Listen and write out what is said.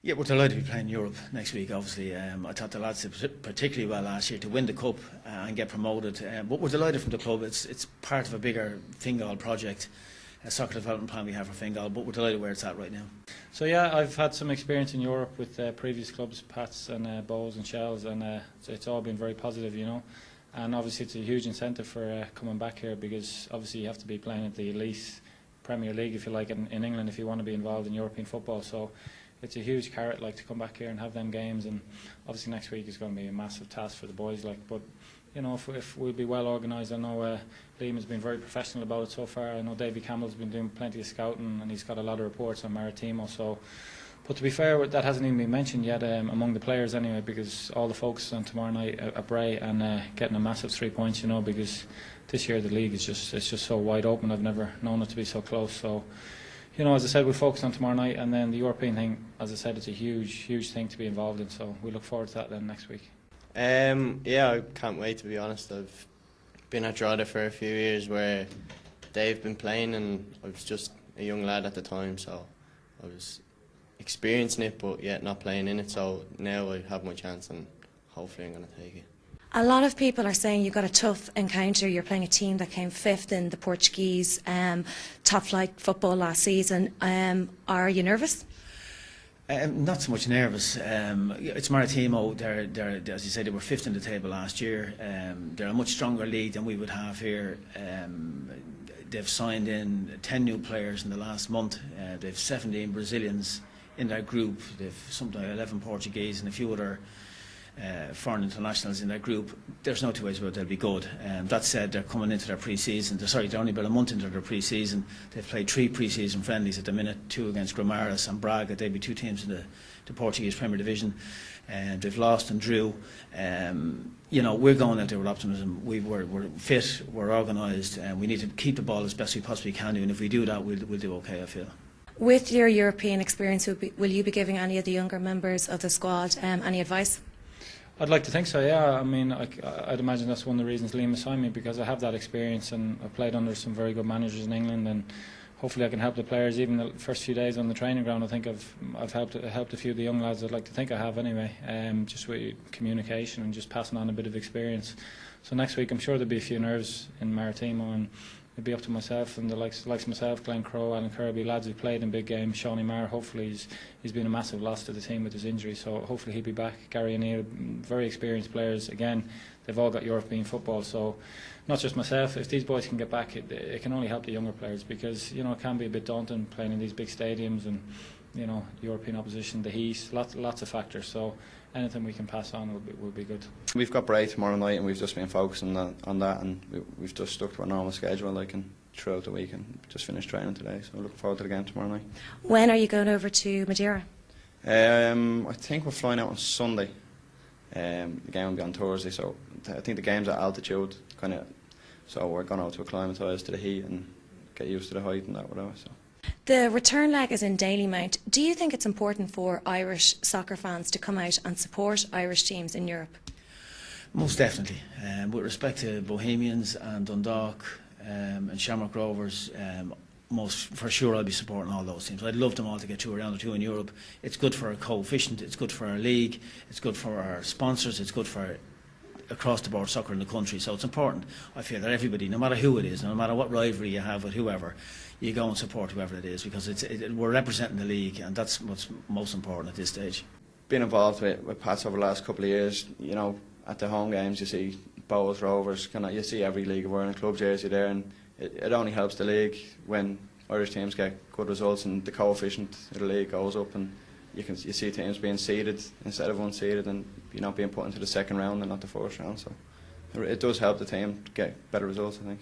Yeah, we're delighted to be playing Europe next week, obviously. I thought the lads did particularly well last year to win the Cup and get promoted. But we're delighted from the club. It's part of a bigger Fingal project, a soccer development plan we have for Fingal, but we're delighted where it's at right now. So yeah, I've had some experience in Europe with previous clubs, Pats and Bows and Shells, and it's all been very positive, you know. And obviously it's a huge incentive for coming back here, because obviously you have to be playing at the elite Premier League, if you like, in England if you want to be involved in European football. So it's a huge carrot, like, to come back here and have them games. And obviously next week is going to be a massive task for the boys, like. But you know, if we'll be well organised. I know Liam has been very professional about it so far. I know Davy Campbell's been doing plenty of scouting, and he's got a lot of reports on Maritimo. So, but to be fair, that hasn't even been mentioned yet among the players anyway, because all the focus on tomorrow night at Bray and getting a massive 3 points, you know, because this year the league is just so wide open. I've never known it to be so close. So, you know, as I said, we'll focus on tomorrow night, and then the European thing, as I said, it's a huge thing to be involved in. So we look forward to that then next week. Yeah, I can't wait, to be honest. I've been at Drogheda for a few years where they've been playing, and I was just a young lad at the time, so I was experiencing it but yet not playing in it. So now I have my chance, and hopefully I'm going to take it. A lot of people are saying you got a tough encounter. You're playing a team that came 5th in the Portuguese top flight football last season. Are you nervous? Not so much nervous. It's Maritimo. They're, as you said, they were 5th in the table last year. They're a much stronger league than we would have here. They've signed in 10 new players in the last month. They've 17 Brazilians in their group. They've something like 11 Portuguese and a few other foreign internationals in their group. There's no two ways about it, they'll be good. That said, they're coming into their pre-season. They're only about a month into their pre-season. They've played 3 pre-season friendlies at the minute, 2 against Gramaris and Braga. They'd be 2 teams in the Portuguese Premier Division. They've lost and drew. You know, we're going out there with optimism. We're fit, we're organised, and we need to keep the ball as best we possibly can do. And if we do that, we'll do okay, I feel. With your European experience, will you be giving any of the younger members of the squad any advice? I'd like to think so, yeah. I mean, I'd imagine that's one of the reasons Liam assigned me, because I have that experience and I've played under some very good managers in England, and hopefully I can help the players. Even the first few days on the training ground, I think I've helped a few of the young lads. I'd like to think I have anyway, just with communication and just passing on a bit of experience. So next week I'm sure there'll be a few nerves in Maritimo, and it'll be up to myself and the likes of myself, Glenn Crowe, Alan Kirby, lads who played in big games. Shawnee Marr, hopefully he's been a massive loss to the team with his injury, so hopefully he'll be back. Gary O'Neill, very experienced players. Again, they've all got European football, so not just myself. If these boys can get back, it can only help the younger players, because you know it can be a bit daunting playing in these big stadiums, and you know, European opposition, the heat, lots of factors. So anything we can pass on will be good. We've got Bray tomorrow night, and we've just been focusing on that, and we've just stuck to our normal schedule, like, and throughout the week, and just finished training today. So looking forward to the game tomorrow night. When are you going over to Madeira? I think we're flying out on Sunday. The game will be on Thursday, so I think the game's at altitude, kind of. So we're going out to acclimatise to the heat and get used to the height and that, whatever. So. The return leg is in Dalymount. Do you think it's important for Irish soccer fans to come out and support Irish teams in Europe? Most definitely. With respect to Bohemians and Dundalk and Shamrock Rovers, most for sure I'll be supporting all those teams. I'd love them all to get to a round or 2 in Europe. It's good for our coefficient, it's good for our league, it's good for our sponsors, it's good for across the board soccer in the country. So it's important, I feel, that everybody, no matter who it is, no matter what rivalry you have with whoever, you go and support whoever it is, because we're representing the league, and that's what's most important at this stage. Being involved with Pats over the last couple of years, you know, at the home games you see Bows, Rovers, you see every league wearing a club jersey there, and it only helps the league when Irish teams get good results and the coefficient of the league goes up, and you see teams being seeded instead of unseeded, and you know, being put into the second round and not the first round. So it does help the team get better results, I think.